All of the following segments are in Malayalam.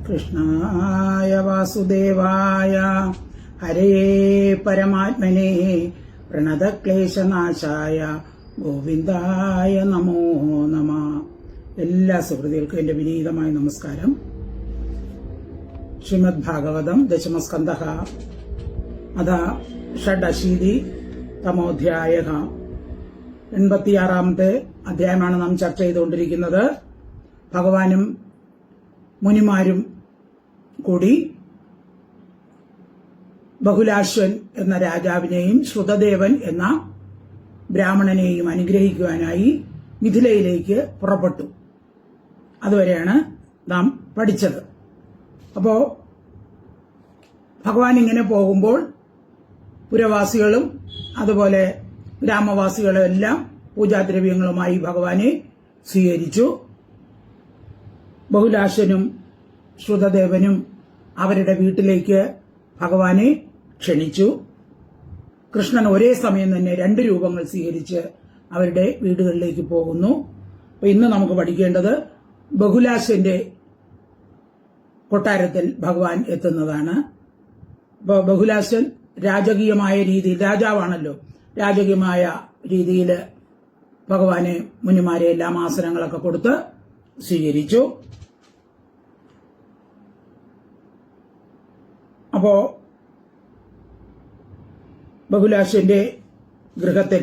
കൃഷ്ണായ വാസുദേവായ ഹരേ പരമാത്മനെ പ്രണതക്ലേശനാശായ ഗോവിന്ദായ നമോ നമ. എല്ലാ സുഹൃത്തുക്കൾക്കും എന്റെ വിനീതമായ നമസ്കാരം. ശ്രീമദ് ഭാഗവതം ദശമസ്കന്ധ അഥ ഷഡശീതി തമോധ്യായ 86ാമത്തെ അധ്യായമാണ് നാം ചർച്ച ചെയ്തുകൊണ്ടിരിക്കുന്നത്. ഭഗവാനും മുനിമാരും കൂടി ബഹുലാശ്വൻ എന്ന രാജാവിനെയും ശ്രുതദേവൻ എന്ന ബ്രാഹ്മണനെയും അനുഗ്രഹിക്കുവാനായി മിഥിലയിലേക്ക് പുറപ്പെട്ടു. അതുവരെയാണ് നാം പഠിച്ചത്. അപ്പോ ഭഗവാൻ ഇങ്ങനെ പോകുമ്പോൾ പുരവാസികളും അതുപോലെ ഗ്രാമവാസികളും എല്ലാം പൂജാദ്രവ്യങ്ങളുമായി ഭഗവാനെ സ്വീകരിച്ചു. ബഹുലാശ്വനും ശ്രുതദേവനും അവരുടെ വീട്ടിലേക്ക് ഭഗവാനെ ക്ഷണിച്ചു. കൃഷ്ണൻ ഒരേ സമയം തന്നെ 2 രൂപങ്ങൾ സ്വീകരിച്ച് അവരുടെ വീടുകളിലേക്ക് പോകുന്നു. അപ്പൊ ഇന്ന് നമുക്ക് പഠിക്കേണ്ടത് ബഹുലാശ്വന്റെ കൊട്ടാരത്തിൽ ഭഗവാൻ എത്തുന്നതാണ്. അപ്പോൾ ബഹുലാശ്വൻ രാജകീയമായ രീതിയിൽ, രാജാവാണല്ലോ, രാജകീയമായ രീതിയിൽ ഭഗവാനെ മുനിമാരെ എല്ലാം ആസനങ്ങളൊക്കെ കൊടുത്ത് സ്വീകരിച്ചു. അപ്പോ ബഹുലാശ്വന്റെ ഗൃഹത്തിൽ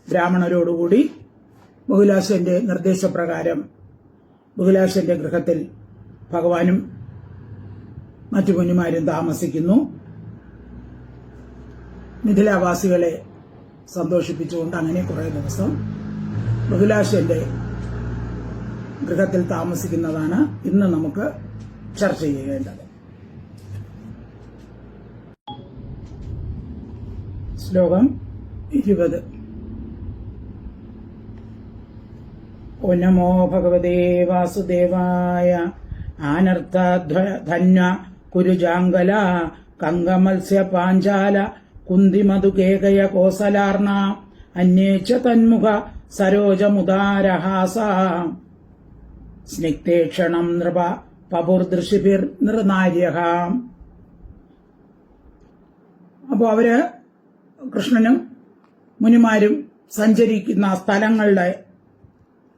ബ്രാഹ്മണരോടുകൂടി ബഹുലാശ്വന്റെ നിർദ്ദേശപ്രകാരം ബഹുലാശ്വന്റെ ഗൃഹത്തിൽ ഭഗവാനും മറ്റു മുനിമാരും താമസിക്കുന്നു. മിഥിലാവാസികളെ സന്തോഷിപ്പിച്ചുകൊണ്ട് അങ്ങനെ കുറെ ദിവസം ബഹുലാശ്വന്റെ ഗൃഹത്തിൽ താമസിക്കുന്നതാണ് ഇന്ന് നമുക്ക് ചർച്ച ചെയ്യേണ്ടത്. ശ്ലോകം 20. ഓ നമോ ഭഗവതേ വാസുദേവായ ആനർത്തധന്യ കുരുജാംഗല കങ്കമത്സ്യ പാഞ്ചാല കുന്തിമധുകേകയ കോസലാർണ അന്യേച്ച തന്മുഖ സരോജമുദാരഹാസ സ്നിഗ്ധേക്ഷണം നൃപ പപുർദൃശിഭിർ നൃനാര്യഹ. അപ്പോ അവര് കൃഷ്ണനും മുനിമാരും സഞ്ചരിക്കുന്ന സ്ഥലങ്ങളുടെ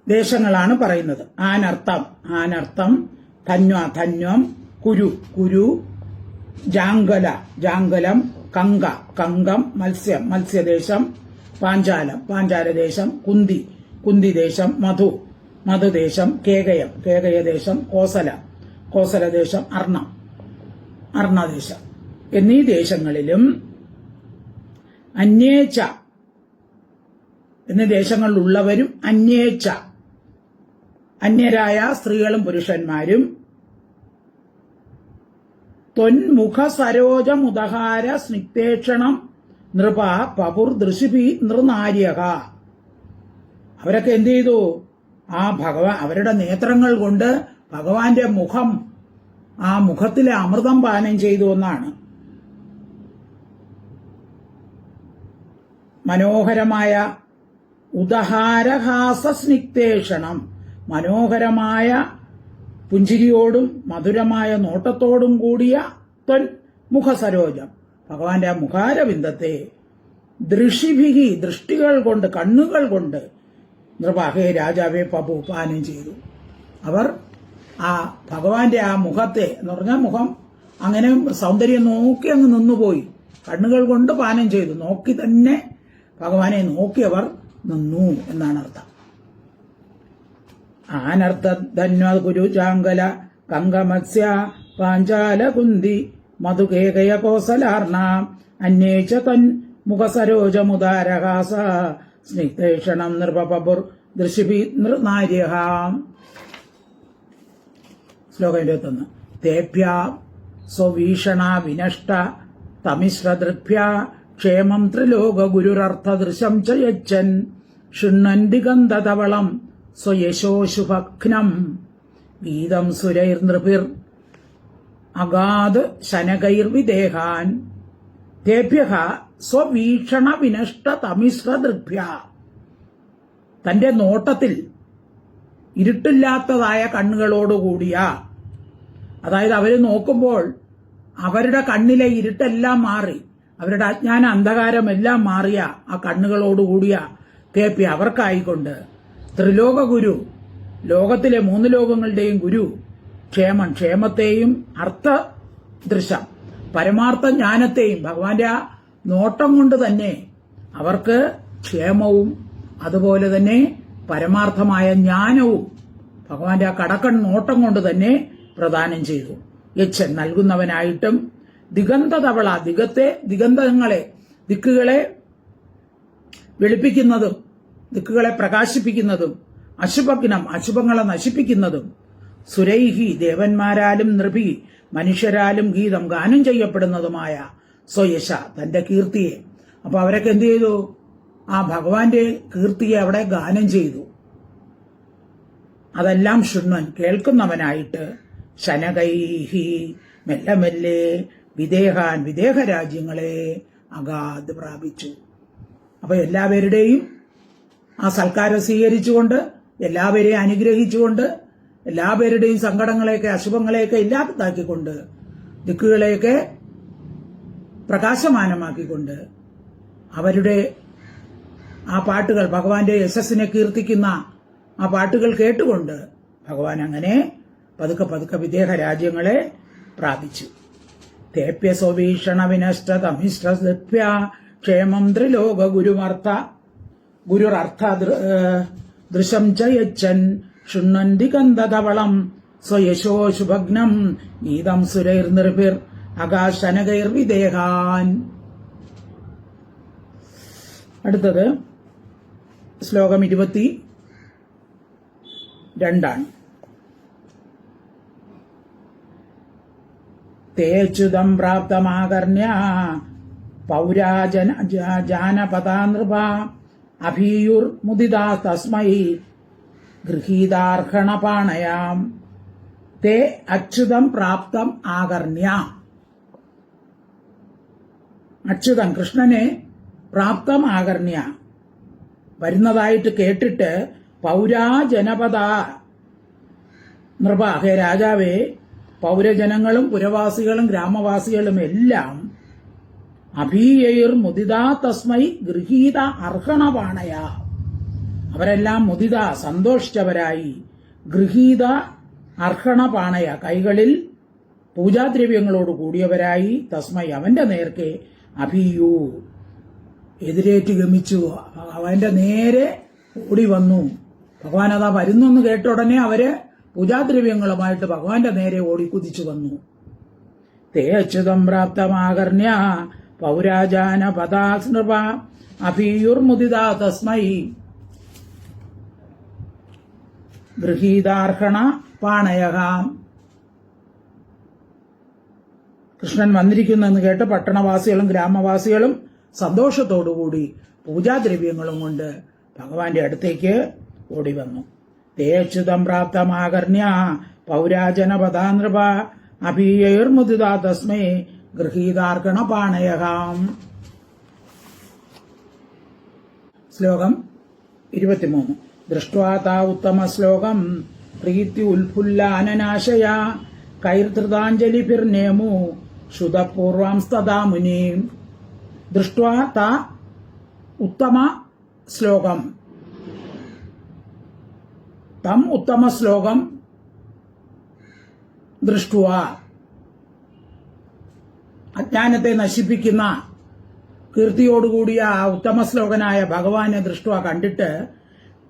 ദേശങ്ങളാണ് പറയുന്നത്. ആനർത്ഥം ധന്വം കുരു ജാംഗലം കങ്കം മത്സ്യദേശം പാഞ്ചാലദേശം കുന്തിദേശം മധുദേശം കേകയദേശം കോസലദേശം അർണദേശം എന്നീ ദേശങ്ങളിലും അന്യേച്ച എന്നീ ദേശങ്ങളിലുള്ളവരും അന്യരായ സ്ത്രീകളും പുരുഷന്മാരും ത്വന്മുഖ സരോജമുദഹാര സ്നിഗ്ധേക്ഷണം നൃപ പപുർ ദൃശിഭി നൃനാര്യക. അവരൊക്കെ എന്ത് ചെയ്തു? അവരുടെ നേത്രങ്ങൾ കൊണ്ട് ഭഗവാന്റെ മുഖം, ആ മുഖത്തിലെ അമൃതം പാനം ചെയ്തു എന്നാണ്. മനോഹരമായ ഉദഹാരഹാസ സ്നിഗ്ധേക്ഷണം, മനോഹരമായ പുഞ്ചിരിയോടും മധുരമായ നോട്ടത്തോടും കൂടിയ ത്വൻ മുഖസരോജം, ഭഗവാന്റെ ആ മുഖാരവിന്ദത്തെ ദൃഷിഭിഹി, ദൃഷ്ടികൾ കൊണ്ട്, കണ്ണുകൾ കൊണ്ട് നൃപാഹേ രാജാവെ പപു പാനം ചെയ്തു. അവർ ആ ഭഗവാന്റെ ആ മുഖത്തെ എന്ന് പറഞ്ഞാൽ മുഖം അങ്ങനെ സൗന്ദര്യം നോക്കി അങ്ങ് നിന്നുപോയി. കണ്ണുകൾ കൊണ്ട് പാനം ചെയ്തു, നോക്കി തന്നെ ഭഗവാനെ നോക്കി അവർ നിന്നു എന്നാണ് അർത്ഥം. ആനർദ്ധന്വ കുരുചാങ്കല കങ്കമത്സ്യ പാഞ്ചാല കുന്തി മധുകേകയ കോസലാർണ അന്യേച്ച തൻ മുഖസരോജമുദാരഹാസ സ്നിഗ്ധേക്ഷണം നൃപപുർ ദൃശിഭി നൃനാര്യഹ. ശ്ലോകം 21. തേഭ്യ സ്വവീഷണ വിനഷ്ട തമിശ്രദൃഭ്യ ക്ഷേമം ത്രിലോക ഗുരുരർത്ഥദൃശം ച യച്ഛൻ ശൃണ്വൻ ദിഗന്ധതവളം സ്വയശോശുഭഘ്നം ഗീതം സുരൈർനൃഭിർ അഗാത് ശനകൈർവിദേഹാൻ തേഭ്യഃ സ്വവീക്ഷണ വിനഷ്ട തമിശ്രദൃഭ്യ. തന്റെ നോട്ടത്തിൽ ഇരുട്ടില്ലാത്തതായ കണ്ണുകളോടുകൂടിയ, അതായത് അവർ നോക്കുമ്പോൾ അവരുടെ കണ്ണിലെ ഇരുട്ടെല്ലാം മാറി, അവരുടെ അജ്ഞാന അന്ധകാരമെല്ലാം മാറിയ ആ കണ്ണുകളോടുകൂടിയ കേപ്പി അവർക്കായിക്കൊണ്ട് ത്രിലോക ഗുരു, ലോകത്തിലെ 3 ലോകങ്ങളുടെയും ഗുരു, ക്ഷേമത്തെയും അർത്ഥദൃശം പരമാർത്ഥ ജ്ഞാനത്തെയും ഭഗവാന്റെ ആ നോട്ടം കൊണ്ട് തന്നെ അവർക്ക് ക്ഷേമവും അതുപോലെ തന്നെ പരമാർത്ഥമായ ജ്ഞാനവും ഭഗവാന്റെ ആ കടക്കൺ നോട്ടം കൊണ്ട് തന്നെ പ്രദാനം ചെയ്തു. യച്ഛൻ നൽകുന്നവനായിട്ടും ദിഗന്ധതവള, ദിക്കുകളെ വെളുപ്പിക്കുന്നതും ദിക്കുകളെ പ്രകാശിപ്പിക്കുന്നതും അശുഭഗ്നം, അശുഭങ്ങളെ നശിപ്പിക്കുന്നതും സുരൈഹി, ദേവന്മാരാലും നൃഭി, മനുഷ്യരാലും ഗാനം ചെയ്യപ്പെടുന്നതുമായ സ്വയശ, തന്റെ കീർത്തിയെ. അപ്പൊ അവരൊക്കെ എന്ത് ചെയ്തു? ആ ഭഗവാന്റെ കീർത്തിയെ അവിടെ ഗാനം ചെയ്തു. അതെല്ലാം ശൃണ്വൻ, കേൾക്കുന്നവനായിട്ട് ശനകൈഹി, മെല്ലെ മെല്ലെ വിദേഹ രാജ്യങ്ങളെ അഗാധ പ്രാപിച്ചു. അപ്പൊ എല്ലാവരുടെയും ആ സൽക്കാരം സ്വീകരിച്ചുകൊണ്ട്, എല്ലാവരെയും അനുഗ്രഹിച്ചുകൊണ്ട്, എല്ലാവരുടെയും സങ്കടങ്ങളെയൊക്കെ അശുഭങ്ങളെയൊക്കെ ഇല്ലാതാക്കിക്കൊണ്ട്, ദിക്കുകളെയൊക്കെ പ്രകാശമാനമാക്കിക്കൊണ്ട്, അവരുടെ ആ പാട്ടുകൾ, ഭഗവാന്റെ യശസ്സിനെ കീർത്തിക്കുന്ന ആ പാട്ടുകൾ കേട്ടുകൊണ്ട് ഭഗവാൻ അങ്ങനെ പതുക്കെ വിദേഹ രാജ്യങ്ങളെ പ്രാപിച്ചു. തേപ്യ സ്വീഷണ വിനഷ്ടതമിഷ്ട ക്ഷേമം ത്രിലോക ഗുരുരർത്ഥ ദൃശം ചയച്ചൻ ശൃണ്വൻ ദിഗന്ധധവളം സ്വയശോ ശുഭഗ്നം ഗീതം സുരൈർനിർഭിർ ആകാശനകൈർവിദേഹാൻ. അടുത്തത് ശ്ലോകം 22. തേച്യുതം പ്രാപ്തമാകർണ്യ പൗരാജാനപദാനൃപ അഭീയുർമുദിതാ തസ്മൈ ഗൃഹീതാർഹണപാണയാം. തേ അച്യുതം പ്രാപ്തം ആകർണ്യ, അച്യുതം കൃഷ്ണനെ പ്രാപ്തം ആകർണ്യ വരുന്നതായിട്ട് കേട്ടിട്ട് പൗരാജനപദ നൃപ, ഹേ രാജാവേ, പൗരജനങ്ങളും പുരവാസികളും ഗ്രാമവാസികളും എല്ലാം അഭീയൈർ മുദിതാ തസ്മൈ ഗൃഹീത അർഹണപാണയ, അവരെല്ലാം മുദിത സന്തോഷിച്ചവരായി, ഗൃഹീത അർഹണപാണയ കൈകളിൽ പൂജാദ്രവ്യങ്ങളോട് കൂടിയവരായി, തസ്മൈ അവന്റെ നേർക്കെ അഭീയു എതിരേറ്റ് ഗമിച്ചു, അവന്റെ നേരെ ഓടി വന്നു. ഭഗവാൻ അതാ വരുന്നെന്ന് കേട്ട ഉടനെ അവര് പൂജാദ്രവ്യങ്ങളുമായിട്ട് ഭഗവാന്റെ നേരെ ഓടിക്കുതിച്ചു വന്നു. തേ അച്യുതം പ്രാപ്തമാകർണ്യ പൗരാജാന പദാസ്നൃപ അഭീയുർമുദിതാ തസ്മൈ ഗൃഹീതാർഹണ പാണയഃ. കൃഷ്ണൻ വന്നിരിക്കുന്നെന്ന് കേട്ട് പട്ടണവാസികളും ഗ്രാമവാസികളും സന്തോഷത്തോടുകൂടി പൂജാദ്രവ്യങ്ങളും കൊണ്ട് ഭഗവാന്റെ അടുത്തേക്ക് ഓടി വന്നു. തേച്യുതം പ്രാപ്തമാകർണ്യ പൗരാജന പദാനൃപ അഭീയൈർമുദിതാ തസ്മൈ ഗൃഹീതാർഹണ പാണയഃ. ശ്ലോകം 23. ദൃഷ്ട്വാ താ ഉത്തമ ശ്ലോകം പ്രീതി ഉൽഫുല്ലാനനാശയ കൈർധൃതാഞ്ജലിഭിർനേമു ശ്രുതപൂർവാംസ്തദാ മുനി. ദൃഷ്ട്വാ താ ഉത്തമ ശ്ലോകം, തം ഉത്തമ ശ്ലോകം ദൃഷ്ട്വാ, അജ്ഞാനത്തെ നശിപ്പിക്കുന്ന കീർത്തിയോടുകൂടിയ ആ ഉത്തമ ശ്ലോകനായ ഭഗവാനെ ദൃഷ്ട്വാ കണ്ടിട്ട്,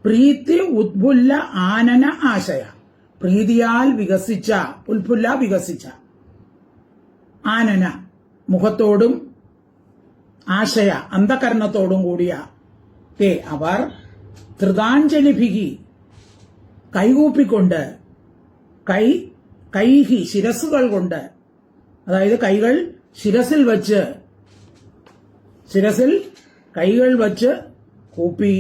പ്രീതി ഉദ്ഭുല്ല ആനന ആശയ, പ്രീതിയാൽ വികസിച്ച, ഉൽഫുല്ല വികസിച്ച, ആനന മുഖത്തോടും ആശയ അന്ധകരണത്തോടും കൂടിയ തേ അവർ ധൃതാഞ്ജലിഭിഹി കൈകൂപ്പിക്കൊണ്ട്, കൈഹി ശിരസ്സുകൾ കൊണ്ട്, അതായത് കൈകൾ ശിരസിൽ കൈകൾ വച്ച് കൂപ്പി,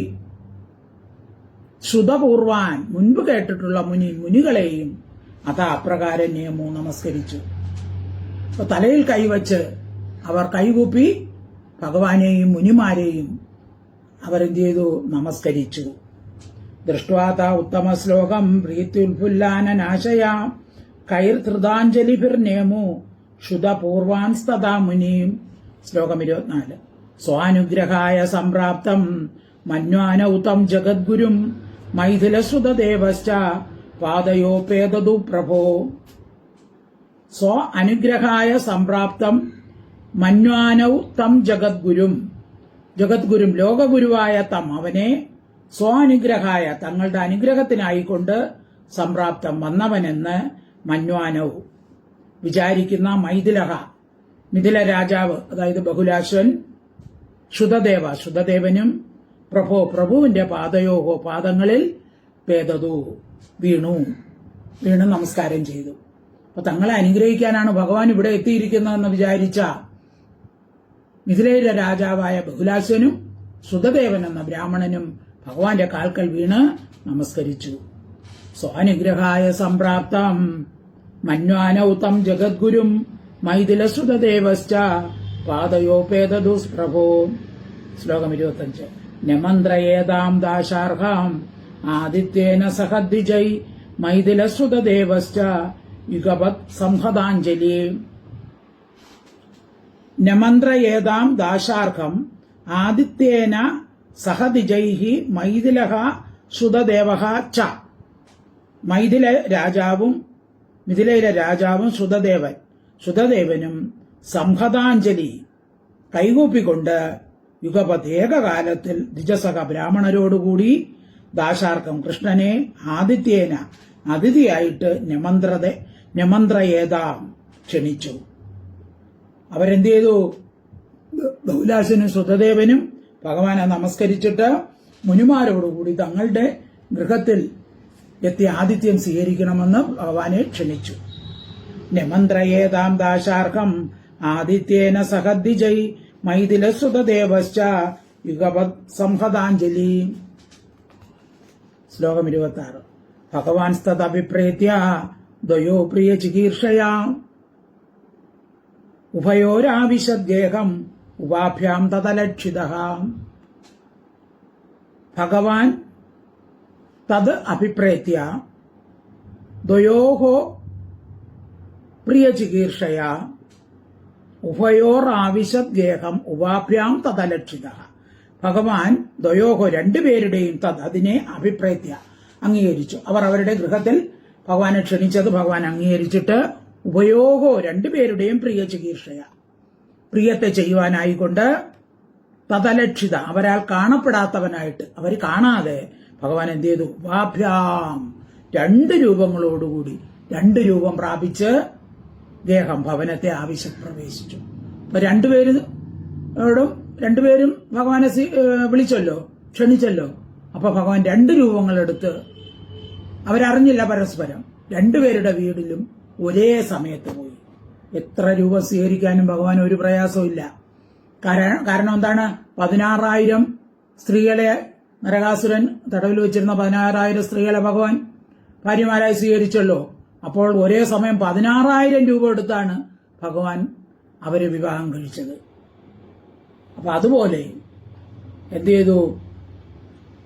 ശ്രുതപൂർവാൻ മുൻപ് കേട്ടിട്ടുള്ള മുനികളെയും അതാ അപ്രകാരം നിയമു നമസ്കരിച്ചു. അപ്പൊ തലയിൽ കൈവച്ച് അവർ കൈകൂപ്പി ഭഗവാനെയും മുനിമാരെയും അവരെന്ത് ചെയ്തു? നമസ്കരിച്ചു. ദൃഷ്ട്വാ ഉത്തമശ്ലോകം പ്രീത്യുൽഫുല്ലാനനാശയാ കൈർധൃതാഞ്ജലിഭിർനേമു ക്ഷുതപൂർവാൻസ്തഥാ മുനിം. ശ്ലോകം 24. സ്വാനുഗ്രഹായ സംപ്രാപ്തം മന്വാനൗതം ജഗദ്ഗുരും മൈഥിലസുതദേവശ്ച പാദയോപേതതു പ്രഭോ. സ്വ അനുഗ്രഹായ സംപ്രാപ്തം മന്വാനൗ തം ജഗദ്ഗുരും. ജഗദ്ഗുരും ലോകഗുരുവായ തം അവനെ സ്വാനുഗ്രഹായ തങ്ങളുടെ അനുഗ്രഹത്തിനായിക്കൊണ്ട് സംപ്രാപ്തം വന്നവനെന്ന് മന്വാനൗ വിചാരിക്കുന്ന മൈഥിലഹ മിഥില രാജാവ്, അതായത് ബഹുലാശ്വൻ, ശുതദേവനും പ്രഭുവിന്റെ പാദയോഹോ പാദങ്ങളിൽ പേതതു വീണു നമസ്കാരം ചെയ്തു. അപ്പൊ തങ്ങളെ അനുഗ്രഹിക്കാനാണ് ഭഗവാൻ ഇവിടെ എത്തിയിരിക്കുന്നതെന്ന് വിചാരിച്ച മിഥിലയിലെ രാജാവായ ബഹുലാശ്വനും ശുതദേവൻ എന്ന ബ്രാഹ്മണനും ഭഗവാന്റെ കാൽക്കൽ വീണ് നമസ്കരിച്ചു. സ്വാനുഗ്രഹായ സംപ്രാപ്തം മന്വാനൗതം ജഗദ്ഗുരും മൈഥിലസുതദേവശ്ച പാദയോപേതതു പ്രഭോ. ശ്ലോകം 25. നമന്ത്രയേതാം ദാശാർഹാം ആദിത്യേന സഹദ്വിജൈ മൈഥിലസുതദേവശ്ച യുഗപത് സംഹതാഞ്ജലി. നമന്ത്രയേതാം ദാശാർഹം ആദിത്യേന സഹദിജൈഹി മൈഥിലഃ സുതദേവഃ ച. മിഥിലയിലെ രാജാവും സുതദേവനും സംഹതാഞ്ജലി കൈകൂപ്പിക്കൊണ്ട് യുഗപത് ഏകകാലത്തിൽ ദ്വിജസഹ ബ്രാഹ്മണരോടുകൂടി ദാശാർക്കം കൃഷ്ണനെ ആദിത്യേന അതിഥിയായിട്ട് നമന്ത്രയേതാം ക്ഷണിച്ചു. അവരെന്ത് ചെയ്തു? ബഹുലാശനും സുതദേവനും ഭഗവാനെ നമസ്കരിച്ചിട്ട് മുനിമാരോടുകൂടി തങ്ങളുടെ ഗൃഹത്തിൽ എത്തി ആതിഥ്യം സ്വീകരിക്കണമെന്ന് ഭഗവാനെ ക്ഷണിച്ചു. നമന്ത്രയേതാം ദാശാർഹം ആദിത്യേന സഹദ്വിജൈ മൈഥിലസുതദേവശ്ച യുഗപത് സംഹതാഞ്ജലി. ശ്ലോകം 26. ഭഗവാൻ തദഭിപ്രേത്യ ദ്വയോ പ്രിയ ചികീർഷയാ ഉഭയോരാവിശദ്ഗേഹം ഉപാഭ്യാം തദലക്ഷിതഃ. ഭഗവാൻ തത് അഭിപ്രേത്യ ദ്വയോഹോ പ്രിയ ചികീർഷയാ ഉഭയോറാവിശദ്ഗേഹം ഉപാഭ്യാം തദലക്ഷിതഃ. ഭഗവാൻ ദ്വയോഹോ രണ്ടുപേരുടെയും തത് അതിനെ അഭിപ്രേത്യ അംഗീകരിച്ചു. അവർ അവരുടെ ഗൃഹത്തിൽ ഭഗവാനെ ക്ഷണിച്ചത് ഭഗവാൻ അംഗീകരിച്ചിട്ട് ഉഭയോഹോ രണ്ടുപേരുടെയും പ്രിയ ചികീർഷയ പ്രിയത്തെ ചെയ്യുവാനായിക്കൊണ്ട് തദലക്ഷിത അവരാൽ കാണപ്പെടാത്തവനായിട്ട് അവർ കാണാതെ ഭഗവാൻ എന്ത് ചെയ്തു? ഉപാഭ്യാം രണ്ട് രൂപങ്ങളോടുകൂടി രണ്ട് രൂപം പ്രാപിച്ച് ഗേഹം ഭവനത്തെ ആവശ്യം പ്രവേശിച്ചു. അപ്പൊ രണ്ടുപേരും ഭഗവാനെ വിളിച്ചല്ലോ, ക്ഷണിച്ചല്ലോ. അപ്പൊ ഭഗവാൻ രണ്ട് രൂപങ്ങളെടുത്ത് അവരറിഞ്ഞില്ല പരസ്പരം. രണ്ടുപേരുടെ വീട്ടിലും ഒരേ സമയത്ത് പോയി. എത്ര രൂപം സ്വീകരിക്കാനും ഭഗവാൻ ഒരു പ്രയാസവും ഇല്ല. കാരണം എന്താണ്? 16,000 സ്ത്രീകളെ നരകാസുരൻ തടവിൽ വെച്ചിരുന്ന 16,000 സ്ത്രീകളെ ഭഗവാൻ ഭാര്യമാരായി സ്വീകരിച്ചല്ലോ. അപ്പോൾ ഒരേ സമയം 16,000 രൂപ എടുത്താണ് ഭഗവാൻ അവരെ വിവാഹം കഴിച്ചത്. അപ്പൊ അതുപോലെ എന്ത് ചെയ്തു?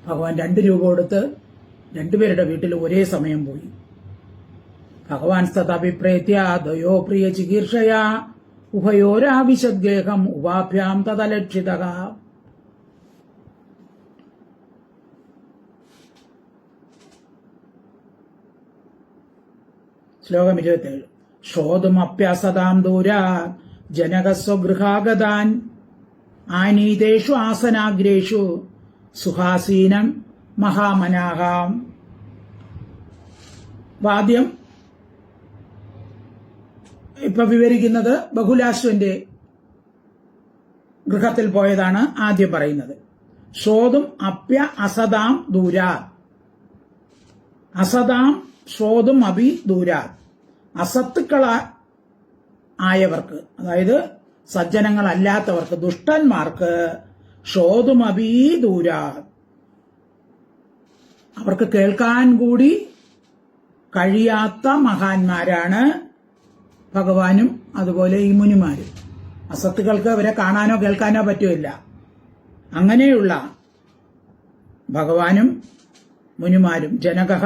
ഭഗവാൻ 2 രൂപ കൊടുത്ത് രണ്ടുപേരുടെ വീട്ടിൽ ഒരേ സമയം പോയി. ഭഗവാൻ തദഭിപ്രേത്യ ദ്വയോ പ്രിയ ചികീർഷയാ ഉഭയോരാവിശദ്ഗേഹം ഉപാഭ്യാം തദലക്ഷിതഃ. ശ്ലോകം 27. ശ്രോതുമപ്യസതാം ദൂരാത് ജനകസ്വഗൃഹാഗതാൻ ആനീതേഷു ആസനാഗ്രേഷു സുഹാസീനം മഹാമനാഹാം. വാദ്യം ഇപ്പൊ വിവരിക്കുന്നത് ബഹുലാശ്വന്റെ ഗൃഹത്തിൽ പോയതാണ് ആദ്യം പറയുന്നത്. ശ്രോതും അപ്യ അസതാം ദൂരാത്. അസതാം ശ്രോതും അഭി ദൂരാത്. അസത്തുക്കളായവർക്ക്, അതായത് സജ്ജനങ്ങളല്ലാത്തവർക്ക്, ദുഷ്ടന്മാർക്ക് ശ്രോതും അഭി ദൂരാത്, അവർക്ക് കേൾക്കാൻ കൂടി കഴിയാത്ത മഹാന്മാരാണ് ഭഗവാനും അതുപോലെ ഈ മുനിമാരും. അസത്തുക്കൾക്ക് അവരെ കാണാനോ കേൾക്കാനോ പറ്റുമില്ല. അങ്ങനെയുള്ള ഭഗവാനും മുനിമാരും ജനകഃ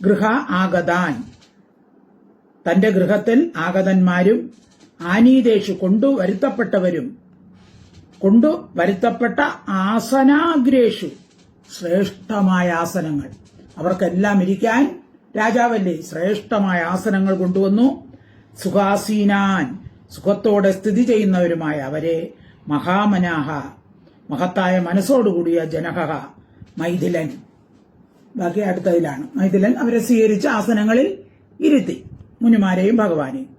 ഗൃഹ ആഗതാൻ തന്റെ ഗൃഹത്തിൽ ആഗതന്മാരും ആനീതേഷു കൊണ്ടുവരുത്തപ്പെട്ട ആസനാഗ്രേഷു ശ്രേഷ്ഠമായ ആസനങ്ങൾ അവർക്കെല്ലാം ഇരിക്കാൻ രാജാവല്ലേ ശ്രേഷ്ഠമായ ആസനങ്ങൾ കൊണ്ടുവന്നു. സുഖാസീനാൻ സുഖത്തോടെ സ്ഥിതി ചെയ്യുന്നവരുമായ അവരെ മഹാമനാഹ മഹത്തായ മനസ്സോടുകൂടിയ ജനക മൈഥിലൻ ബാക്കി അടുത്തതിലാണ്. മൈഥിലൻ അവരെ സ്വീകരിച്ച ആസനങ്ങളിൽ ഇരുത്തി മുനിമാരെയും ഭഗവാനെയും.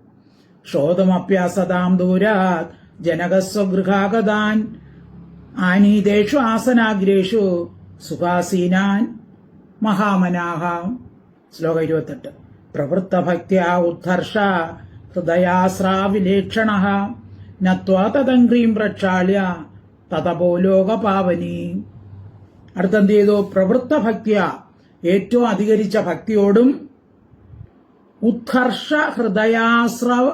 ശോധമപ്യാസതാം ദൂരാത് ജനകസ്വഗൃഹാഗതാൻ ആനീതേഷു ആസനാഗ്രേഷു സുഖാസീനാൻ മഹാമനാഹ. ശ്ലോകം 28. പ്രവൃത്തഭക്ത്യാ ഉദ്ധർഷ ഹൃദയാസ്രാവിലേക്ഷണ നത്വാ തദംഗ്രീം പ്രക്ഷാള്യ തതപോ ലോകപാവനി. അടുത്തെന്ത് ചെയ്തു? പ്രവൃത്തഭക്ത്യ ഏറ്റവും അധികരിച്ച ഭക്തിയോടും ഉത്കർഷ ഹൃദയാസ്രവ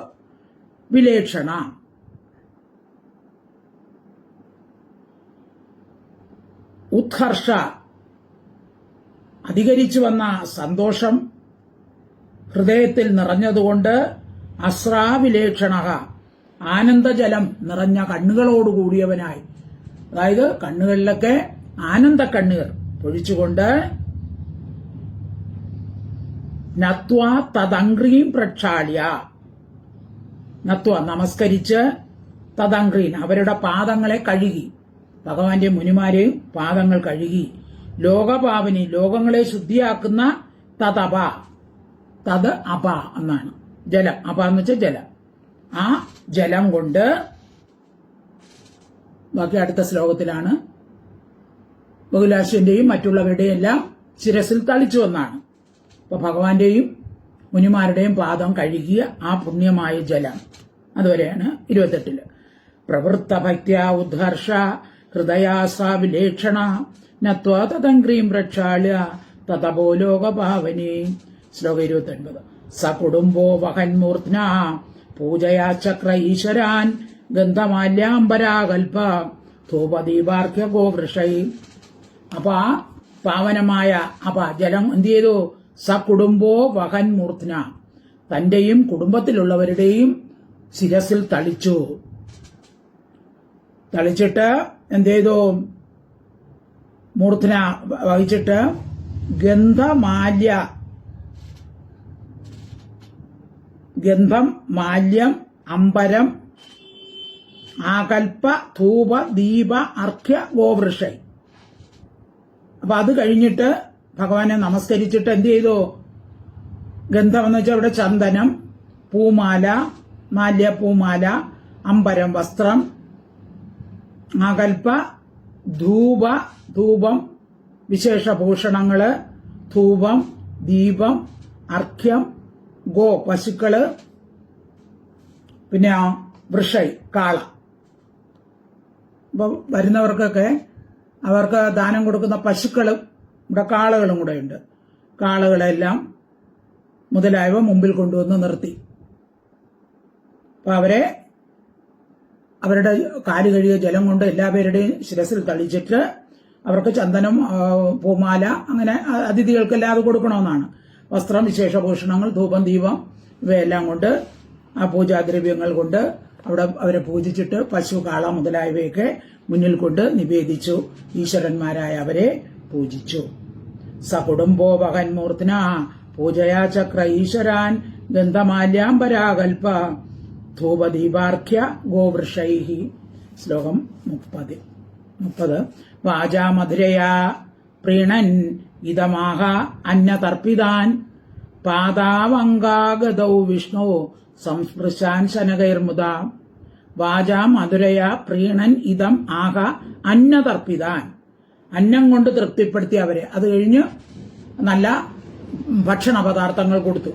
വിലേക്ഷണ ഉത്കർഷ അധികരിച്ചു വന്ന സന്തോഷം ഹൃദയത്തിൽ നിറഞ്ഞതുകൊണ്ട് അസ്രാവിലേക്ഷണ ആനന്ദജലം നിറഞ്ഞ കണ്ണുകളോടുകൂടിയവനായി, അതായത് കണ്ണുകളിലൊക്കെ ആനന്ദ കണ്ണുകൾ പൊഴിച്ചുകൊണ്ട് നത്വാ തദംഗ്രീം പ്രക്ഷാള്യ നത്വ നമസ്കരിച്ച് തദംഗ്രീൻ അവരുടെ പാദങ്ങളെ കഴുകി, ഭഗവാന്റെ മുനിമാരെയും പാദങ്ങൾ കഴുകി, ലോകപാവനി ലോകങ്ങളെ ശുദ്ധിയാക്കുന്ന തദപ തത് അപ എന്നാണ് ജലം. അപ എന്ന് വെച്ചാൽ ജലം. ആ ജലം കൊണ്ട് ബാക്കി അടുത്ത ശ്ലോകത്തിലാണ് ബഹുലാശ്വന്റെയും മറ്റുള്ളവരുടെയും എല്ലാം ശിരസിൽ തളിച്ചു വന്നാണ്. അപ്പൊ ഭഗവാന്റെയും മുനിമാരുടെയും പാദം കഴുകിയ ആ പുണ്യമായ ജലം. അതുവരെയാണ് 28. പ്രവൃത്ത ഭക്ത്യാ ഉദ്ഹർഷ ഹൃദയാസാവിലേക്ഷണ നത്വാ തദംഗ്രീം പ്രക്ഷാള്യ തതപോ ലോകപാവനി. ശ്ലോകം 29. സകുടുംബോ വഹന്മൂർധ്ന പൂജയാ ചക്ര ഈശ്വരാൻ ഗന്ധമാല്യാംബരാകൽപ ധൂപദീപാർഘ്യ ഗോവൃഷൈ. അപ്പൊ ആ പാവനമായ ജലം എന്ത് ചെയ്തു? സകുടുംബോ വഹന്മൂർധ്ന തന്റെയും കുടുംബത്തിലുള്ളവരുടെയും ശിരസിൽ തളിച്ചിട്ട് എന്ത് ചെയ്തു? മൂർധ്ന വഹിച്ചിട്ട് ഗന്ധം മാല്യം അംബരം ആകൽപ ധൂപ ദീപ അർഘ്യ ഗോവൃഷൈ. അപ്പൊ അത് കഴിഞ്ഞിട്ട് ഭഗവാനെ നമസ്കരിച്ചിട്ട് എന്ത് ചെയ്തു? ഗന്ധം എന്ന് വെച്ചാൽ ഇവിടെ ചന്ദനം, പൂമാല, മാല്യപൂമാല, അംബരം വസ്ത്രം, ആകൽപ ധൂപം വിശേഷഭൂഷണങ്ങള്, ധൂപം, ദീപം, അർഘ്യം, ഗോ പശുക്കള്, പിന്നെ വൃഷൈ കാള. അപ്പൊ വരുന്നവർക്കൊക്കെ അവർക്ക് ദാനം കൊടുക്കുന്ന പശുക്കളും ഇവിടെ കാളകളും കൂടെ ഉണ്ട്. കാളകളെല്ലാം മുതലായവ മുമ്പിൽ കൊണ്ടുവന്ന് നിർത്തി. അപ്പൊ അവരുടെ കാല് കഴുകിയ ജലം കൊണ്ട് എല്ലാവരുടെയും ശിരസിൽ തളിച്ചിട്ട് അവർക്ക് ചന്ദനം, പൂമാല, അങ്ങനെ അതിഥികൾക്കെല്ലാം അത് കൊടുക്കണമെന്നാണ്. വസ്ത്രം, വിശേഷഭൂഷണങ്ങൾ, ധൂപം, ദീപം ഇവയെല്ലാം കൊണ്ട് ആ പൂജാദ്രവ്യങ്ങൾ കൊണ്ട് അവരെ പൂജിച്ചിട്ട് പശു, കാള മുതലായവയൊക്കെ മുന്നിൽ കൊണ്ട് നിവേദിച്ചു. ഈശ്വരന്മാരായ അവരെ പൂജിച്ചു. സകുടുംബോ വഹന്മൂർത്തിന പൂജയാ ചക്ര ഈശ്വരാൻ ഗന്ധമാല്യാംബരാകൽപ ധൂപദീപാർഘ്യ ഗോവൃഷൈഹി. ശ്ലോകം 30. വാചാ മധുരയാ പ്രീണൻ ഇതമാഹ അന്നതർപ്പിതാൻ പാദാവങ്കാഗതൗ വിഷ്ണു സംസ്പൃശാൻ ശനകൈർമുദ. വാചാ മധുരയാ പ്രീണൻ ഇതം ആഹ അന്നതർപ്പിതാൻ അന്നം കൊണ്ട് തൃപ്തിപ്പെടുത്തി അവരെ. അത് കഴിഞ്ഞ് നല്ല ഭക്ഷണ പദാർത്ഥങ്ങൾ കൊടുത്തു,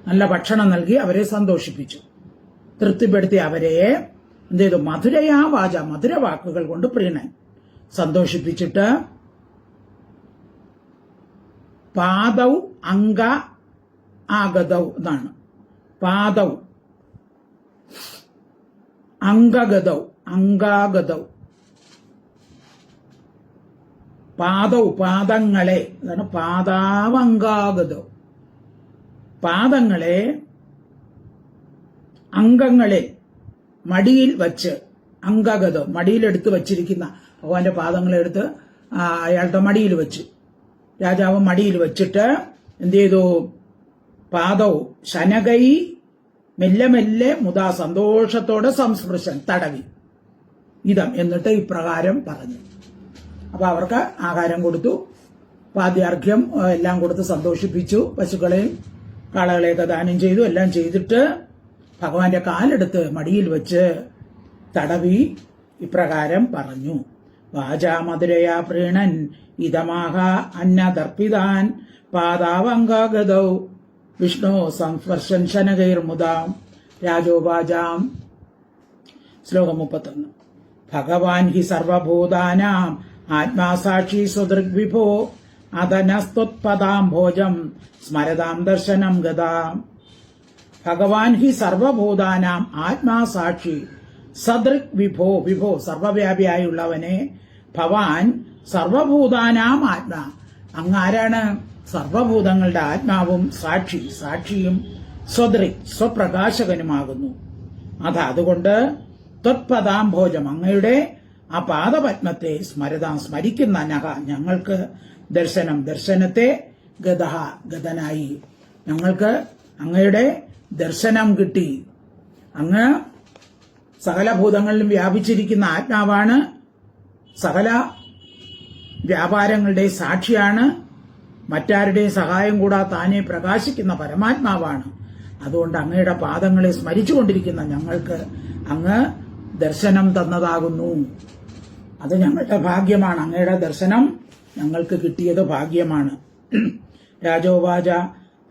നല്ല ഭക്ഷണം നൽകി അവരെ സന്തോഷിപ്പിച്ചു, തൃപ്തിപ്പെടുത്തി അവരെ എന്ത് ചെയ്തു? മധുരയാ വാച മധുരവാക്കുകൾ കൊണ്ട് പ്രീണൻ സന്തോഷിപ്പിച്ചിട്ട് പാദൗ അംഗ ആഗതൗ എന്നാണ്. പാദൗ അംഗാഗതൗ പാദങ്ങളെ, അതാണ് പാദാവങ്കാഗതോ, പാദങ്ങളെ അംഗങ്ങളെ മടിയിൽ വച്ച്, അംഗഗതോ മടിയിലെടുത്ത് വച്ചിരിക്കുന്ന ഭഗവാന്റെ പാദങ്ങളെടുത്ത് അയാളുടെ മടിയിൽ വെച്ച്, രാജാവ് മടിയിൽ വെച്ചിട്ട് എന്ത് ചെയ്തു? പാദവും ശനകൈ മെല്ലെ മെല്ലെ മുതാ സന്തോഷത്തോടെ സംസ്പൃശൻ തടവി ഇതം, എന്നിട്ട് ഇപ്രകാരം പറഞ്ഞു. അപ്പൊ അവർക്ക് ആഹാരം കൊടുത്തു, പാദ്യാർഘ്യം എല്ലാം കൊടുത്ത് സന്തോഷിപ്പിച്ചു, പശുക്കളെയും കാളകളെയൊക്കെ ദാനം ചെയ്തു. എല്ലാം ചെയ്തിട്ട് ഭഗവാന്റെ കാലെടുത്ത് മടിയിൽ വെച്ച് തടവി ഇപ്രകാരം പറഞ്ഞു. വാചാമധുരയാ പ്രീണൻ ഇതമാഹ അന്നദർപ്പിതാൻ പാദാവങ്കാഗതൗ വിഷ്ണു സംസ്പർശൻ ശനകൈർമുദാം രാജോവാചാം. ശ്ലോകം 31. ഭഗവാൻ ഹി സർവഭൂതാനാം ആത്മാസാക്ഷി സ്വദൃഗ്വിഭോ അധനസ്ത്വത്പദാംഭോജം സ്മരതാം ദർശനം ഗതാം. ഭഗവാൻ ഹി സർവഭൂതാനാം ആത്മാസാക്ഷി സദൃക് വിഭോ, വിഭോ സർവവ്യാപിയായുള്ളവനെ, ഭവാൻ സർവഭൂതാനാം ആത്മാ, അങ്ങാരാണ്? സർവഭൂതങ്ങളുടെ ആത്മാവും സാക്ഷി, സാക്ഷിയും സ്വദൃക് സ്വപ്രകാശകനുമാകുന്നു. അതുകൊണ്ട് ത്വത്പദാംഭോജം അങ്ങയുടെ ആ പാദപത്മത്തെ സ്മരതാം സ്മരിക്കുന്ന നഖ ഞങ്ങൾക്ക് ദർശനം, ദർശനത്തെ ഗതഹ ഗതനായി, ഞങ്ങൾക്ക് അങ്ങയുടെ ദർശനം കിട്ടി. അങ്ങ് സകല ഭൂതങ്ങളിലും വ്യാപിച്ചിരിക്കുന്ന ആത്മാവാണ്, സകല വ്യാപാരങ്ങളുടെ സാക്ഷിയാണ്, മറ്റാരുടെയും സഹായം കൂടാതെ താനെ പ്രകാശിക്കുന്ന പരമാത്മാവാണ്. അതുകൊണ്ട് അങ്ങയുടെ പാദങ്ങളെ സ്മരിച്ചുകൊണ്ടിരിക്കുന്ന ഞങ്ങൾക്ക് അങ്ങ് ദർശനം തന്നതാകുന്നു. അത് ഞങ്ങളുടെ ഭാഗ്യമാണ്, അങ്ങയുടെ ദർശനം ഞങ്ങൾക്ക് കിട്ടിയത് ഭാഗ്യമാണ്. രാജോവാച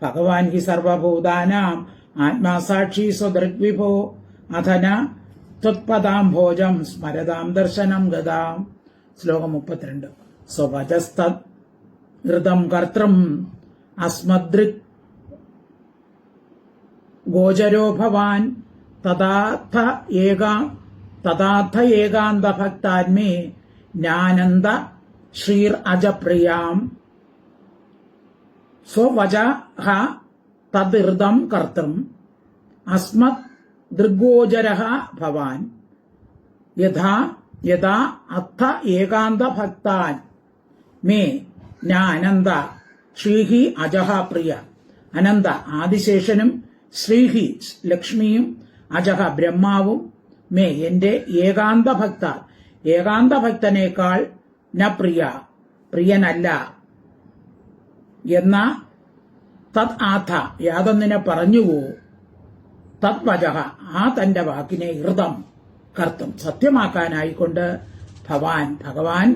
ഭഗവാൻ ഹി സർവഭൂതാനാം ആത്മാസാക്ഷി സ്വദൃഗ്വിഭോ അധന ത്വത്പദാംഭോജം സ്മരതാം ദർശനം ഗതാം. ശ്ലോകം 32. സ്വവചസ്തത് ഋതം കർത്തൃം അസ്മദൃക് ഗോചരോ ഭവാൻ തഥാർത്ഥ ഏകാന്ത ഭക്താന്മേ ജ്ഞാനന്ദ ശ്രീർ അജപ്രിയാം. സ്വവചഃ തദ്ഋതം കർത്തൃം അസ്മദ് ദൃഗ്ഗോചരഃ ഭവാൻ യഥാ അർത്ഥ ഏകാന്ത ഭക്താൻ മേ ജ്ഞാനന്ദ ശ്രീഹി അജഹ പ്രിയ. അനന്ത ആദിശേഷനും ശ്രീഹി ലക്ഷ്മിയും അജഹ ബ്രഹ്മാവും മേ എന്റെ ഏകാന്ത ഭക്ത, ഏകാന്ത ഭക്തനേക്കാൾ ന പ്രിയ പ്രിയനല്ല എന്ന തത് ആഥ യാതൊന്നിനെ പറഞ്ഞുവോ തത് വചഃ ആ തന്റെ വാക്കിനെ ഹൃദം കർത്തും സത്യമാക്കാനായിക്കൊണ്ട് ഭഗവാൻ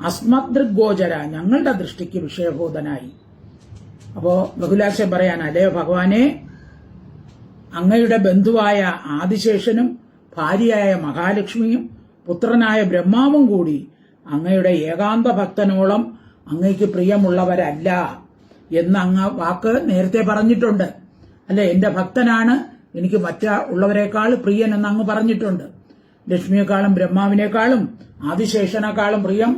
അസ്മദൃഗ്ഗോചര ഞങ്ങളുടെ ദൃഷ്ടിക്ക് വിഷയഭൂതനായി. അപ്പോ ബഹുലാശം പറയാൻ, അല്ലയോ ഭഗവാനെ, അങ്ങയുടെ ബന്ധുവായ ആദിശേഷനും ഭാര്യയായ മഹാലക്ഷ്മിയും പുത്രനായ ബ്രഹ്മാവും കൂടി അങ്ങയുടെ ഏകാന്ത ഭക്തനോളം അങ്ങയ്ക്ക് പ്രിയമുള്ളവരല്ല എന്ന് അങ്ങ് വാക്ക് നേരത്തെ പറഞ്ഞിട്ടുണ്ട്. അല്ലെ, എന്റെ ഭക്തനാണ് എനിക്ക് മറ്റുള്ളവരെക്കാൾ പ്രിയൻ എന്ന് അങ്ങ് പറഞ്ഞിട്ടുണ്ട്. ലക്ഷ്മിയെക്കാളും ബ്രഹ്മാവിനേക്കാളും ആദിശേഷനേക്കാളും പ്രിയം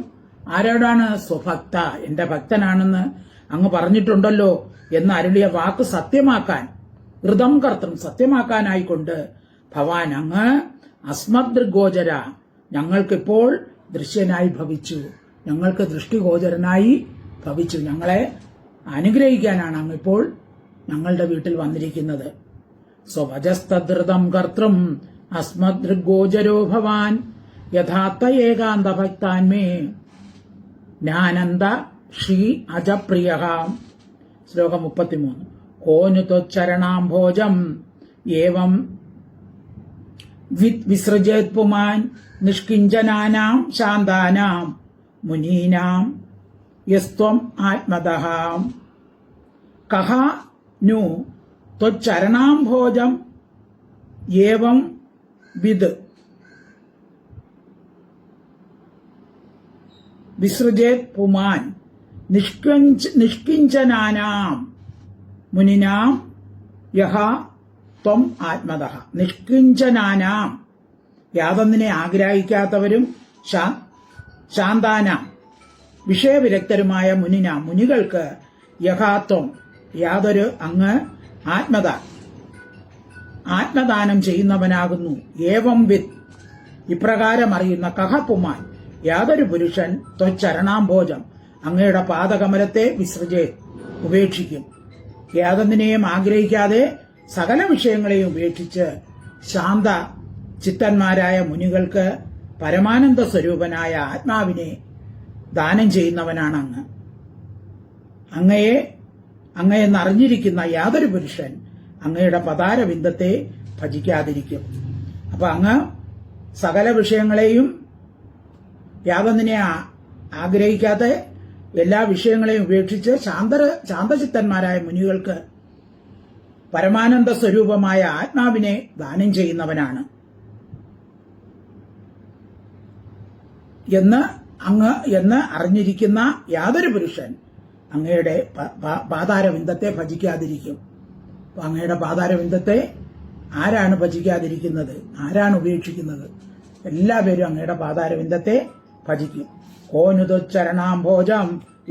ആരോടാണ്? സ്വഭക്ത, എന്റെ ഭക്തനാണെന്ന് അങ്ങ് പറഞ്ഞിട്ടുണ്ടല്ലോ എന്ന് അരുളിയ വാക്ക് സത്യമാക്കാൻ, ഋതം കർത്തൃം സത്യമാക്കാനായിക്കൊണ്ട് ഭവാൻ അങ്ങ് അസ്മദൃഗ്ഗോചര ഞങ്ങൾക്കിപ്പോൾ ദൃശ്യനായി ഭവിച്ചു, ഞങ്ങൾക്ക് ദൃഷ്ടിഗോചരനായി ഭവിച്ചു. ഞങ്ങളെ അനുഗ്രഹിക്കാനാണ് അങ്ങിപ്പോൾ ഞങ്ങളുടെ വീട്ടിൽ വന്നിരിക്കുന്നത്. സ്വവചസ്തദ്ഋതം കർത്തൃം അസ്മദൃഗ്ഗോചരോ ഭവാൻ യഥാർത്ഥ ഏകാന്ത ഭക്താന്മേ ജ്ഞാനന്ദ ശ്രീ അജപ്രിയ. ശ്ലോകം 33. കോനു ത്വച്ചരണാംഭോജം ഏവം വിസൃജേത് പുമാൻ നിഷ്കിഞ്ചനാനാം ശാന്താനാം മുനീനാം യസ്ത്വം ആത്മതഃ. കഹ നു ത്വച്ചരണാംഭോജം ഏവം വിദ് വിസൃജേത് പുമാൻ നിഷ്കിഞ്ചനാനാം മുനിനാം യഹ ത്വം ആത്മതഃ. നിഷ്കിഞ്ചനാനാം യാതൊന്നിനെ ആഗ്രഹിക്കാത്തവരും ശാന്താനാം വിഷയവിരക്തരുമായ മുനികൾക്ക് യഥാത്വം യാതൊരു അങ്ങ് ആത്മദാനം ചെയ്യുന്നവനാകുന്നു. ഏവം വിത്ത് ഇപ്രകാരം അറിയുന്ന കഹപുമാൻ യാതൊരു പുരുഷൻ ത്വച്ചരണാംഭോജം അങ്ങയുടെ പാദകമലത്തെ വിസൃജേ ഉപേക്ഷിക്കും. യാതൊന്നിനെയും ആഗ്രഹിക്കാതെ സകല വിഷയങ്ങളെയും ഉപേക്ഷിച്ച് ശാന്ത ചിത്തന്മാരായ മുനികൾക്ക് പരമാനന്ദ സ്വരൂപനായ ആത്മാവിനെ ദാനം ചെയ്യുന്നവനാണ് അങ്ങ്. അങ്ങയെന്നറിഞ്ഞിരിക്കുന്ന യാതൊരു പുരുഷൻ അങ്ങയുടെ പതാരവിന്ദത്തെ ഭജിക്കാതിരിക്കും. അപ്പൊ അങ്ങ് സകല വിഷയങ്ങളെയും യാതൊന്നിനെ ആഗ്രഹിക്കാതെ എല്ലാ വിഷയങ്ങളെയും ഉപേക്ഷിച്ച് ശാന്തചിത്തന്മാരായ മുനികൾക്ക് പരമാനന്ദ സ്വരൂപമായ ആത്മാവിനെ ദാനം ചെയ്യുന്നവനാണ് എന്ന് അറിഞ്ഞിരിക്കുന്ന യാതൊരു പുരുഷൻ അങ്ങയുടെ പാതാരവിന്ദത്തെ ഭജിക്കാതിരിക്കും. അപ്പൊ അങ്ങയുടെ പാതാരവിന്ദത്തെ ആരാണ് ഭജിക്കാതിരിക്കുന്നത്? ആരാണ് ഉപേക്ഷിക്കുന്നത്? എല്ലാവരും അങ്ങയുടെ പാതാരവിന്ദത്തെ ഭജിക്കും. കോനുതൊച്ചരണാംഭോജം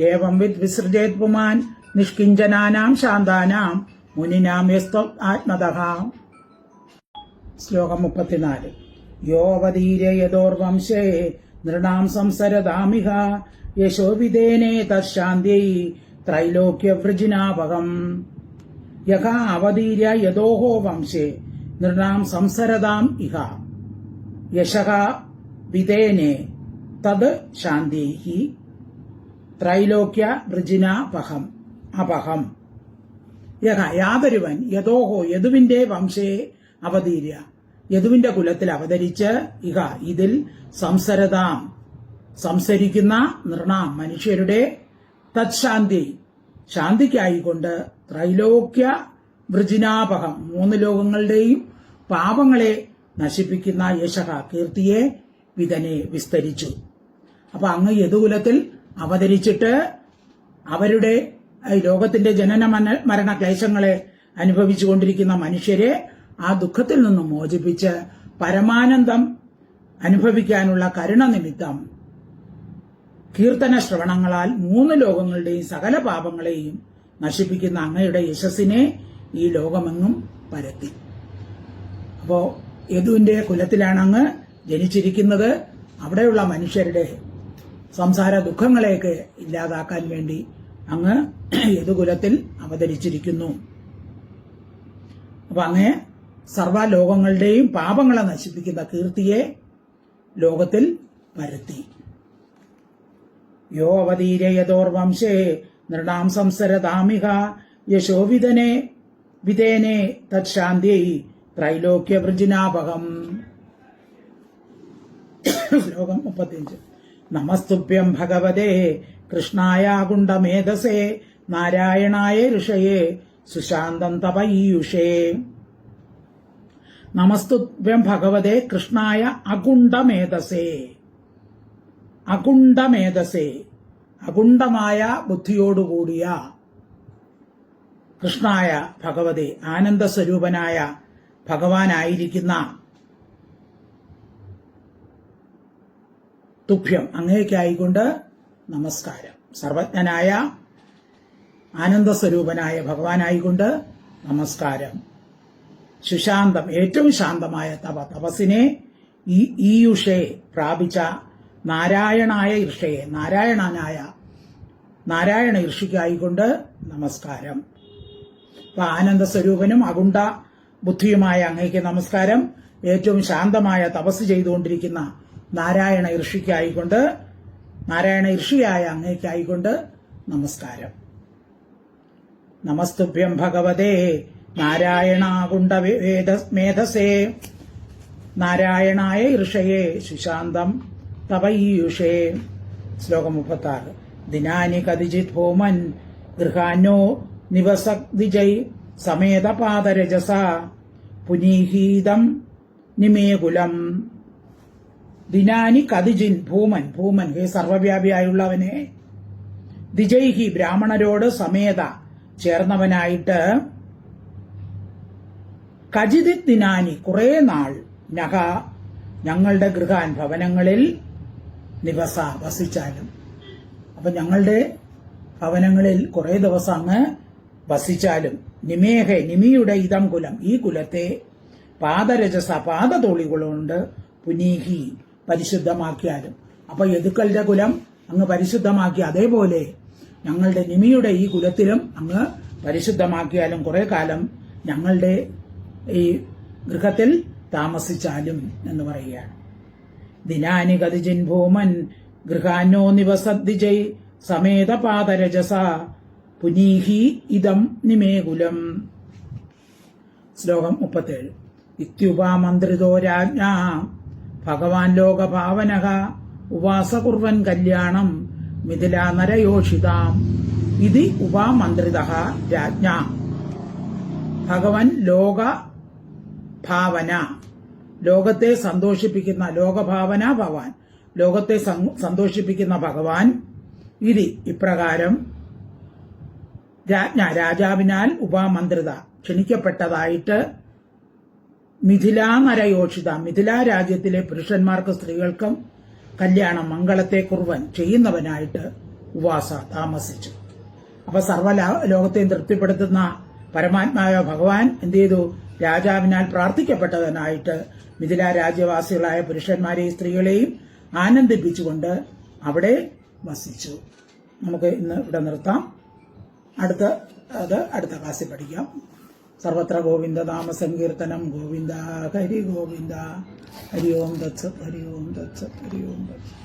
ഏവം വിത് വിസൃജേത് പുമാൻ നിഷ്കിഞ്ചനാനാം ശാന്താനാം മുനിനാം യസ്ത്വം ആത്മതഃ. ശ്ലോകം 34. യോവതീര യദോർവംശേ നൃണാം സംസരതാമിഹ യശോവിദേനേ തശാന്ത്യൈ ത്രൈലോക്യവൃജിനാപകം. യഹ അവതീര്യ യദോഹോ വംശേ നൃണാം സംസരതാം ഇഹ യശഃ വിദേനേ തത് ശാന്ത്യൈ ത്രൈലോക്യ വൃജിനാപഹം അപഹം. യഹ യാതൊരുവൻ യദോഹോ യദുവിന്റെ വംശേ അവതീര്യ യദുവിന്റെ കുലത്തിൽ അവതരിച്ച് ഇഹ ഇതിൽ സംസരതാം സംസരിക്കുന്ന നൃണാം മനുഷ്യരുടെ തത്ശാന്തി ശാന്തിക്കായിക്കൊണ്ട് ത്രൈലോക്യ വൃജിനാപഹം 3 ലോകങ്ങളുടെയും പാപങ്ങളെ നശിപ്പിക്കുന്ന യശഃ കീർത്തിയെ വിതനെ വിസ്തരിച്ചു. അപ്പൊ അങ്ങ് യദുകുലത്തിൽ അവതരിച്ചിട്ട് അവരുടെ ലോകത്തിന്റെ ജനന മരണ ക്ലേശങ്ങളെ അനുഭവിച്ചുകൊണ്ടിരിക്കുന്ന മനുഷ്യരെ ആ ദുഃഖത്തിൽ നിന്നും മോചിപ്പിച്ച് പരമാനന്ദം അനുഭവിക്കാനുള്ള കരുണ നിമിത്തം കീർത്തന ശ്രവണങ്ങളാൽ 3 ലോകങ്ങളുടെയും സകല പാപങ്ങളെയും നശിപ്പിക്കുന്ന അങ്ങയുടെ യശസ്സിനെ ഈ ലോകമെങ്ങും പരത്തി. അപ്പോ യദുവിന്റെ കുലത്തിലാണ് അങ്ങ് ജനിച്ചിരിക്കുന്നത്. അവിടെയുള്ള മനുഷ്യരുടെ സംസാര ദുഃഖങ്ങളെയൊക്കെ ഇല്ലാതാക്കാൻ വേണ്ടി അങ്ങ് യദുകുലത്തിൽ അവതരിച്ചിരിക്കുന്നു. അപ്പൊ അങ്ങ് സർവ്വലോകങ്ങളുടെയും പാപങ്ങളെ നശിപ്പിക്കുന്ന കീർത്തിയെ ലോകത്തിൽ പരത്തി. യോ അവതീര യദോർവംശേ നൃണാം സംസരതാമിഹ യശോവിദേനേ തത്ശാന്ത്യൈ ത്രൈലോക്യവൃജിനാപഹം. ശ്ലോകം 35. നമസ്തുഭ്യം ഭഗവതേ കൃഷ്ണായ അകുണ്ഠമേധസേ നാരായണായ ഋഷയേ സുശാന്തം തപയീയുഷേ. നമസ്തുഭ്യം ഭഗവതേ കൃഷ്ണായ അകുണ്ഠമേധസേ. അകുണ്ഠമേധസേ അകുണ്ഠമായ ബുദ്ധിയോടുകൂടിയ കൃഷ്ണായ ഭഗവതേ ആനന്ദസ്വരൂപനായ ഭഗവാനായിരിക്കുന്ന തുഭ്യം അങ്ങേക്കായിക്കൊണ്ട് നമസ്കാരം. സർവജ്ഞനായ ആനന്ദസ്വരൂപനായ ഭഗവാനായിക്കൊണ്ട് നമസ്കാരം. സുശാന്തം ഏറ്റവും ശാന്തമായ തപസ്സിനെ ഈയുഷേ പ്രാപിച്ച നാരായണായ ഋഷയെ നാരായണ ഋഷിക്കായിക്കൊണ്ട് നമസ്കാരം. അപ്പൊ ആനന്ദസ്വരൂപനും അകുണ്ഠ ബുദ്ധിയുമായ അങ്ങേക്ക് നമസ്കാരം. ഏറ്റവും ശാന്തമായ തപസ് ചെയ്തുകൊണ്ടിരിക്കുന്ന നാരായണ ഋഷിയായ അങ്ങേക്കായിക്കൊണ്ട് നമസ്കാരം. നമസ്തുഭ്യം ഭഗവതേ നാരായണാകുണ്ഠ മേധസേ നാരായണായ ഋഷയേ സുശാന്തം തപയീയുഷേ. ശ്ലോകം 36. ദിനാനി കതിചിത് ഭൂമൻ ഗൃഹാന്നോ നിവസദ്വിജൈ സമേതപാദരജസ പുനീഹീതം നിമേകുലം. ദിനാനി കതിജിൻ ഭൂമൻ ഹേ സർവവ്യാപിയായുള്ളവനെ ദിജൈഹി ബ്രാഹ്മണരോട് സമേത ചേർന്നവനായിട്ട് കജിതിത് ദിനാനി കുറെ നാൾ നഖ ഞങ്ങളുടെ ഗൃഹാൻ ഭവനങ്ങളിൽ വസിച്ചാലും. അപ്പൊ ഞങ്ങളുടെ ഭവനങ്ങളിൽ കുറെ ദിവസം അങ്ങ് വസിച്ചാലും നിമിയുടെ ഇതം കുലം, ഈ കുലത്തെ പാദരജസ പാദതോളികളുകൊണ്ട് പുനീഹി പരിശുദ്ധമാക്കിയാലും. അപ്പൊ യദുക്കളുടെ കുലം അങ്ങ് പരിശുദ്ധമാക്കി, അതേപോലെ ഞങ്ങളുടെ നിമിയുടെ ഈ കുലത്തിലും അങ്ങ് പരിശുദ്ധമാക്കിയാലും കുറെ കാലം ഞങ്ങളുടെ ഈ ഗൃഹത്തിൽ താമസിച്ചാലും എന്ന് പറയുകയാണ്. ദിനാനി ഗതിജിൻ ഭൂമൻ ഗൃഹാനോ നിവസദ്ദിജൈ സമേത പാദരജസ പുനീഹി ഇതം നിമേകുലം. ശ്ലോകം 37. ഇത്യുപാമന്ത്രിതോ രാജ്ഞാ ഭഗവാൻ ലോകഭാവനഃ ഉവാസകുർവൻ കല്യാണം മിഥിലാ നരയോഷിതാം. ഇതി ഉപാമന്ത്രിതഃ രാജ്ഞാ ഭഗവൻ ലോകഭാവന, ലോകത്തെ സന്തോഷിപ്പിക്കുന്ന ലോകഭാവന ഭഗവാൻ, ലോകത്തെ സന്തോഷിപ്പിക്കുന്ന ഭഗവാൻ. ഇതി ഇപ്രകാരം രാജ്ഞ രാജാവിനാൽ ഉപാമന്ത്രിത ക്ഷണിക്കപ്പെട്ടതായിട്ട് മിഥിലാ നരയോഷിത മിഥിലാ രാജ്യത്തിലെ പുരുഷന്മാർക്ക് സ്ത്രീകൾക്കും കല്യാണം മംഗളത്തെ കുർവൻ ചെയ്യുന്നവനായിട്ട് ഉവാസ താമസിച്ചു. അപ്പൊ ലോകത്തെയും തൃപ്തിപ്പെടുത്തുന്ന പരമാത്മാവായ ഭഗവാൻ എന്ത് ചെയ്തു? രാജാവിനാൽ പ്രാർത്ഥിക്കപ്പെട്ടവനായിട്ട് മിഥിലാ രാജ്യവാസികളായ പുരുഷന്മാരെയും സ്ത്രീകളെയും ആനന്ദിപ്പിച്ചുകൊണ്ട് അവിടെ വസിച്ചു. നമുക്ക് ഇന്ന് ഇവിടെ നിർത്താം. അടുത്ത ക്ലാസ്സിൽ പഠിക്കാം. സർവത്ര ഗോവിന്ദ നാമ സങ്കീർത്തനം. ഗോവിന്ദ ഹരി ഗോവിന്ദ. ഹരി ഓം തത്സത്, ഹരി ഓം തത്സത്, ഹരി ഓം തത്സത്.